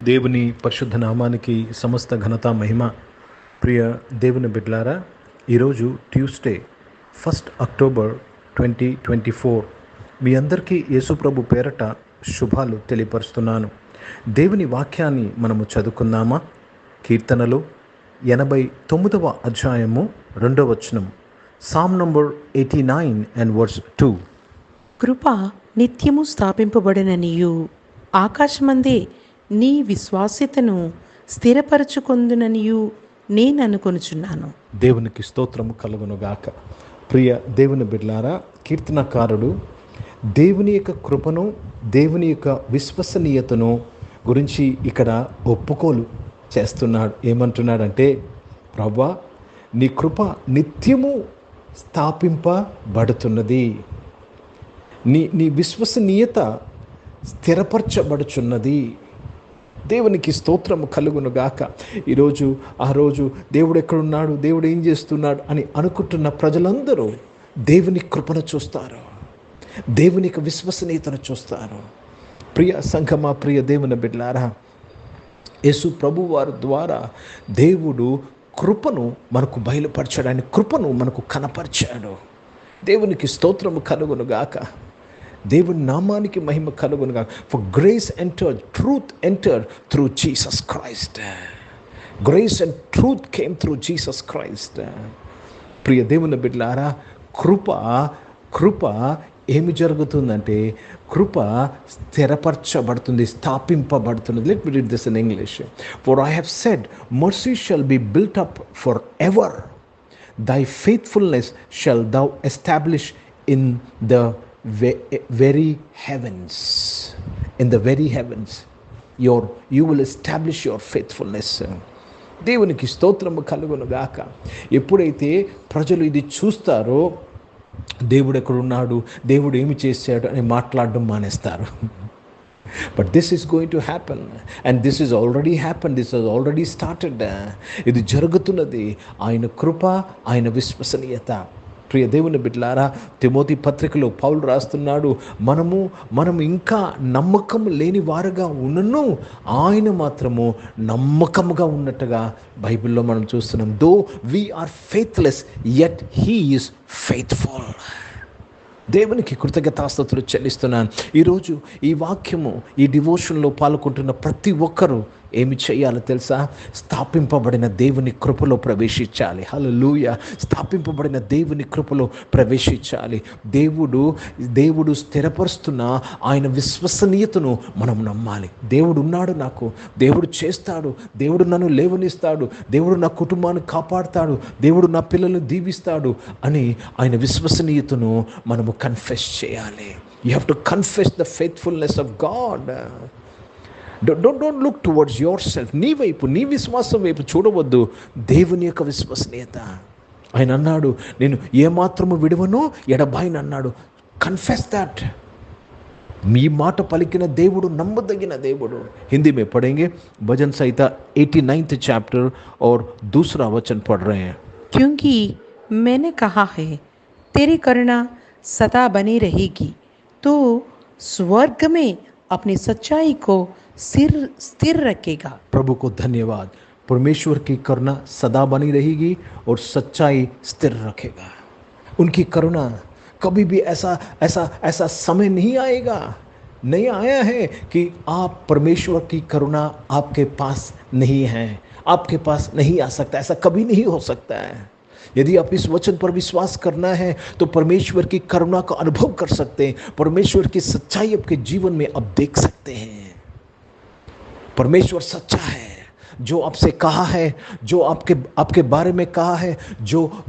దేవుని పరిశుద్ధ నామానికి సమస్త ఘనత మహిమ. ప్రియ దేవుని బిడ్డలారా, ఈరోజు ట్యూస్డే 1 అక్టోబర్ 2024. మీ అందరికీ యేసుప్రభు పేరట శుభాలు తెలియపరుస్తున్నాను. దేవుని వాక్యాన్ని మనము చదువుకుందామా? కీర్తనలు 89వ అధ్యాయము 2వ వచనం, సామ్ నంబర్ 89 and verse 2. కృప నిత్యము స్థాపింపబడిననియు ఆకాశమందే నీ విశ్వాస్యతను స్థిరపరచుకొందుననియు నేననుకొనుచున్నాను. దేవునికి స్తోత్రము కలుగునుగాక. ప్రియ దేవుని బిడ్డలారా, కీర్తనకారుడు దేవుని యొక్క కృపను, దేవుని యొక్క విశ్వసనీయతను గురించి ఇక్కడ ఒప్పుకోలు చేస్తున్నాడు. ఏమంటున్నాడంటే, ప్రభువా, నీ కృప నిత్యము స్థాపింపబడుతున్నది, నీ విశ్వసనీయత స్థిరపరచబడుచున్నది. దేవునికి స్తోత్రము కలుగునుగాక. ఈరోజు ఆ రోజు దేవుడు ఎక్కడున్నాడు, దేవుడు ఏం చేస్తున్నాడు అని అనుకుంటున్న ప్రజలందరూ దేవుని కృపను చూస్తారు, దేవుని యొక్క విశ్వసనీయతను చూస్తారు. ప్రియ సంఘమా, ప్రియ దేవుని బిడ్డలారా, యేసు ప్రభు వారి ద్వారా దేవుడు కృపను మనకు బయలుపరచడానికి, కృపను మనకు కనపరిచాడు. దేవునికి స్తోత్రము కలుగునుగాక. దేవుని నామానికి మహిమ కలుగునుగాక. For grace entered, truth entered through Jesus Christ. Grace and truth came through Jesus Christ. ప్రియ దేవుని బిడ్డలారా, కృప ఏమి జరుగుతుందంటే, కృప స్థిరపరచబడుతుంది, స్థాపింపబడుతుంది. Let me read this in English. For I have said, mercy shall be built up forever, thy faithfulness shall thou establish in the very heavens. In the very heavens you will establish your faithfulness. దేవునికి స్తోత్రము కలుగునుగాక. ఎప్పుడైతే ప్రజలు ఇది చూస్తారో, దేవుడు ఎక్కడున్నాడు, దేవుడు ఏమి చేశాడు అని మాట్లాడడం మానేస్తారు. But this is going to happen, and this is already happened, this has already started. ఇది జరుగుతున్నది. ఆయన కృప, ఆయన విశ్వసనీయత. ప్రియ దేవుని బిడ్డలారా, తిమోతి పత్రికలో పౌలు రాస్తున్నాడు, మనము ఇంకా నమ్మకం లేని వారుగా ఉన్నను, ఆయన మాత్రము నమ్మకముగా ఉన్నట్టుగా బైబిల్లో మనం చూస్తున్నాం. దో we are faithless, yet he is faithful. దేవునికి కృతజ్ఞతాస్తుతులు చెల్లిస్తున్నాను. ఈరోజు ఈ వాక్యము, ఈ డివోషన్లో పాల్గొంటున్న ప్రతి ఒక్కరూ ఏమి చేయాలో తెలుసా? స్థాపింపబడిన దేవుని కృపలో ప్రవేశించాలి. హల్లెలూయా. స్థాపింపబడిన దేవుని కృపలో ప్రవేశించాలి. దేవుడు స్థిరపరుస్తున్న ఆయన విశ్వసనీయతను మనం నమ్మాలి. దేవుడు ఉన్నాడు నాకు, దేవుడు చేస్తాడు, దేవుడు నన్ను లేవనిస్తాడు, దేవుడు నా కుటుంబాన్ని కాపాడుతాడు, దేవుడు నా పిల్లలను దీవిస్తాడు అని ఆయన విశ్వసనీయతను మనము కన్ఫెస్ చేయాలి. You have to confess the faithfulness of God. Don't look towards yourself. నీ విశ్వాసం వైపు చూడవద్దు, దేవుని యొక్క విశ్వసనీయత. ఆయన అన్నాడు, నేను ఏమాత్రము విడువను, ఎడబాయిని అన్నాడు. Confess that. మీ మాట పలికిన దేవుడు నమ్మదగిన దేవుడు. హిందీ में पढ़ेंगे भजन संहिता 89th चैप्टर और 2रा वचन पढ़ रहे हैं. क्योंकि मैंने कहा है, तेरी करुणा सदा बनी रहेगी, तो स्वर्ग में अपनी सच्चाई को स्थिर रखेगा. प्रभु को धन्यवाद. परमेश्वर की करुणा सदा बनी रहेगी और सच्चाई स्थिर रखेगा. उनकी करुणा कभी भी ऐसा समय नहीं आएगा, नहीं आया है कि आप परमेश्वर की करुणा आपके पास नहीं है, आपके पास नहीं आ सकता. ऐसा कभी नहीं हो सकता है. यदि आप इस वचन पर विश्वास करना है तो परमेश्वर की करुणा का अनुभव कर सकते हैं. परमेश्वर की सच्चाई आपके जीवन में आप देख सकते हैं. परमेश्वर सच्चा है. जो आपसे कहा है, जो आपके बारे में कहा है,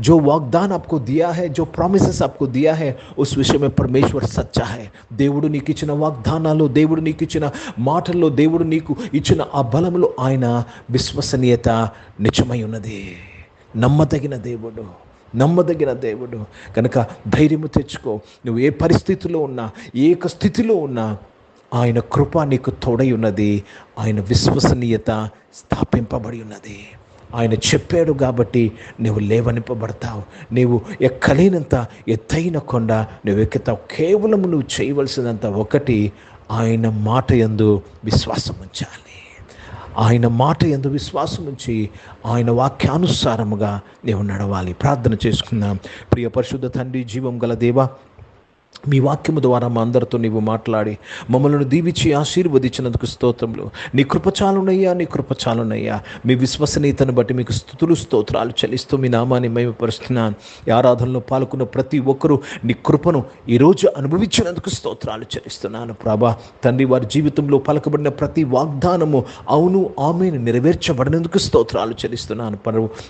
जो वाग्दान आपको दिया है, जो प्रॉमिसेस आपको दिया है, उस विषय में परमेश्वर सच्चा है. దేవుడు నీకు ఇచ్చిన వాగ్దానాలు, దేవుడు నీకు ఇచ్చిన మాటల్లో, దేవుడు నీకు ఇచ్చిన ఆ బలంలో ఆయన విశ్వసనీయత నిజమై ఉన్నది. నమ్మదగిన దేవుడు కనుక ధైర్యము తెచ్చుకో. నువ్వు ఏ పరిస్థితిలో ఉన్నా, ఏ స్థితిలో ఉన్నా, ఆయన కృప నీకు తోడై ఉన్నది. ఆయన విశ్వసనీయత స్థాపింపబడి ఉన్నది. ఆయన చెప్పాడు కాబట్టి నువ్వు లేవనింపబడతావు. నీవు ఎక్కలేనంత ఎత్తైన కొండ నువ్వు ఎక్కుతావు. కేవలం నువ్వు చేయవలసినంత ఒకటి, ఆయన మాట యందు విశ్వాసం ఉంచాలి. ఆయన మాట యందు విశ్వాసం ఉంచి ఆయన వాక్యానుసారముగా నీవు నడవాలి. ప్రార్థన చేసుకుందాం. ప్రియ పరిశుద్ధ తండ్రి, జీవం గల దేవా, మీ వాక్యము ద్వారా మా అందరితో నీవు మాట్లాడి మమ్మల్ని దీవించి ఆశీర్వదించినందుకు స్తోత్రములు. నీ కృపచాలునయ్యా, నీ కృపచాలునయ్యా. మీ విశ్వసనీయతను బట్టి మీకు స్తుతులు స్తోత్రాలు చెల్లిస్తూ మీ నామాన్ని మహిమపరుస్తున్నాను. ఈ ఆరాధనలో పాల్గొన్న ప్రతి ఒక్కరూ నీ కృపను ఈరోజు అనుభవించినందుకు స్తోత్రాలు చెల్లిస్తున్నాను. ప్రభా తండ్రి, వారి జీవితంలో పలకబడిన ప్రతి వాగ్దానము అవును ఆమేన్ నెరవేర్చబడినందుకు స్తోత్రాలు చెల్లిస్తున్నాను.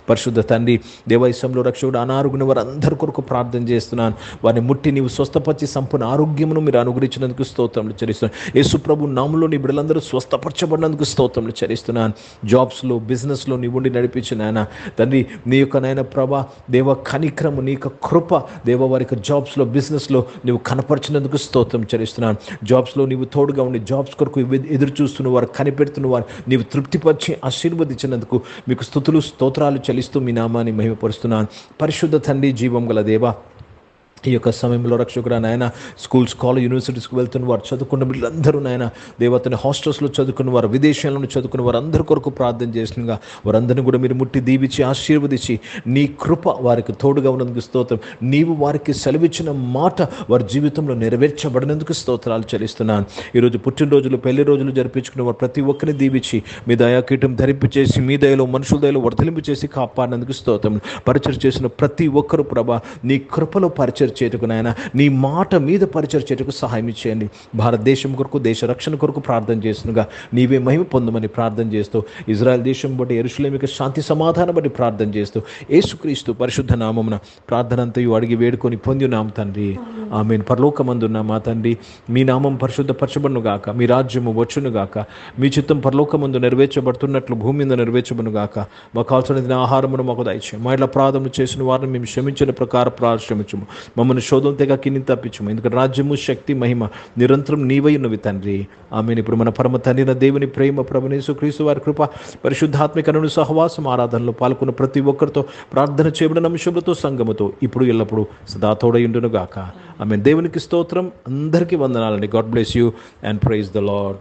పరిశుద్ధ తండ్రి, దేవాలయంలో రక్షకుడు అనారోగ్యం వారందరి కొరకు ప్రార్థన చేస్తున్నాను. వారిని ముట్టి నీవు స్వస్థపరిచి సంపూర్ణ ఆరోగ్యమును మీరు అనుగ్రహించినందుకు స్తోత్రములు చెల్లిస్తున్నాను. యేసు ప్రభు నామములో నీ బిడ్డలందరూ స్వస్థపరచబడినందుకు స్తోత్రములు చెల్లిస్తున్నాను. జాబ్స్లో, బిజినెస్లో నీ ఉండి నడిపించిన ఆయన తండ్రి, నీ యొక్క నాయన ప్రభా దేవ కనిక్రము, నీ యొక్క కృప దేవ వారి యొక్క జాబ్స్లో, బిజినెస్లో నీవు కనపరిచినందుకు స్తోత్రం చెల్లిస్తున్నాను. జాబ్స్లో నీవు తోడుగా ఉండి జాబ్స్ కొరకు ఎదురు చూస్తున్న వారు, కనిపెడుతున్న వారు నీవు తృప్తిపరిచి ఆశీర్వదించినందుకు మీకు స్తుతులు స్తోత్రాలు చెల్లిస్తూ మీ నామాన్ని మహిమపరుస్తున్నాను. పరిశుద్ధ తండ్రి, జీవం గల దేవా, ఈ యొక్క సమయంలో రక్షకుడు నాయన స్కూల్స్, కాలేజ్, యూనివర్సిటీస్కి వెళ్తున్న వారు, చదువుకున్న వీళ్ళందరూ నాయన దేవతని హాస్టల్స్లో చదువుకున్న వారు, విదేశాలను చదువుకున్న వారు అందరి కొరకు ప్రార్థన చేసినగా వారందరినీ కూడా మీరు ముట్టి దీవించి ఆశీర్వదించి నీ కృప వారికి తోడుగా ఉన్నందుకు స్తోత్రం. నీవు వారికి సెలవిచ్చిన మాట వారి జీవితంలో నెరవేర్చబడినందుకు స్తోత్రాలు చెల్లిస్తున్నాను. ఈరోజు పుట్టినరోజులు, పెళ్లి రోజులు జరిపించుకున్న వారు ప్రతి ఒక్కరిని దీవించి మీ దయాకీటం ధరింపు చేసి మీ దయలో, మనుషుల దయలో వర్ధలింపు చేసి కాపాడినందుకు స్తోత్రం. పరిచయం చేసిన ప్రతి ఒక్కరు ప్రభా నీ కృపలో పరిచయం చేయటకు నాయన, నీ మాట మీద పరిచయం చేయటకు సహాయం ఇచ్చేయండి. భారతదేశం కొరకు, దేశ రక్షణ కొరకు ప్రార్థన చేస్తున్నగా నీవే మహిమ పొందమని ప్రార్థన చేస్తూ, ఇజ్రాయెల్ దేశం బట్టి, యెరూషలేముకి శాంతి సమాధానం బట్టి ప్రార్థన చేస్తూ, యేసుక్రీస్తు పరిశుద్ధ నామమున ప్రార్థన అంతయు అడిగి వేడుకొని పొంది ఉన్నాం తండ్రి, ఆమేన్. పరలోకమందున్న మా తండ్రి, మీ నామం పరిశుద్ధపరచబడును గాక, మీ రాజ్యము వచ్చును గాక, మీ చిత్తం పరలోకమందు నెరవేర్చబడుతున్నట్లు భూమి మీద నెరవేర్చబడును గాక. మాకు కావాల్సిన ఆహారమును మాకు దయచేయము. మా ఇట్లా అపరాధములు చేసిన వారిని మేము క్షమించిన ప్రకారం క్షమించము. మమ్మల్ని శోధన తెగ కింది తప్పించము. ఎందుకంటే రాజ్యము, శక్తి, మహిమ నిరంతరం నీవై ఉన్నవి తండ్రి, ఆమేన్. ఇప్పుడు మన పరమ తండ్రి దేవుని ప్రేమ, ప్రభువైన యేసుక్రీస్తు వారి కృప, పరిశుద్ధాత్మికను సహవాసం, ఆరాధనలో పాల్గొన్న ప్రతి ఒక్కరితో, ప్రార్థన చేయబడిన అంశములతో, సంఘముతో ఇప్పుడు ఎల్లప్పుడూ సదా తోడై ఉండును గాక. ఆమేన్. దేవునికి స్తోత్రం. అందరికీ వందనాలండి. God bless you and praise the lord.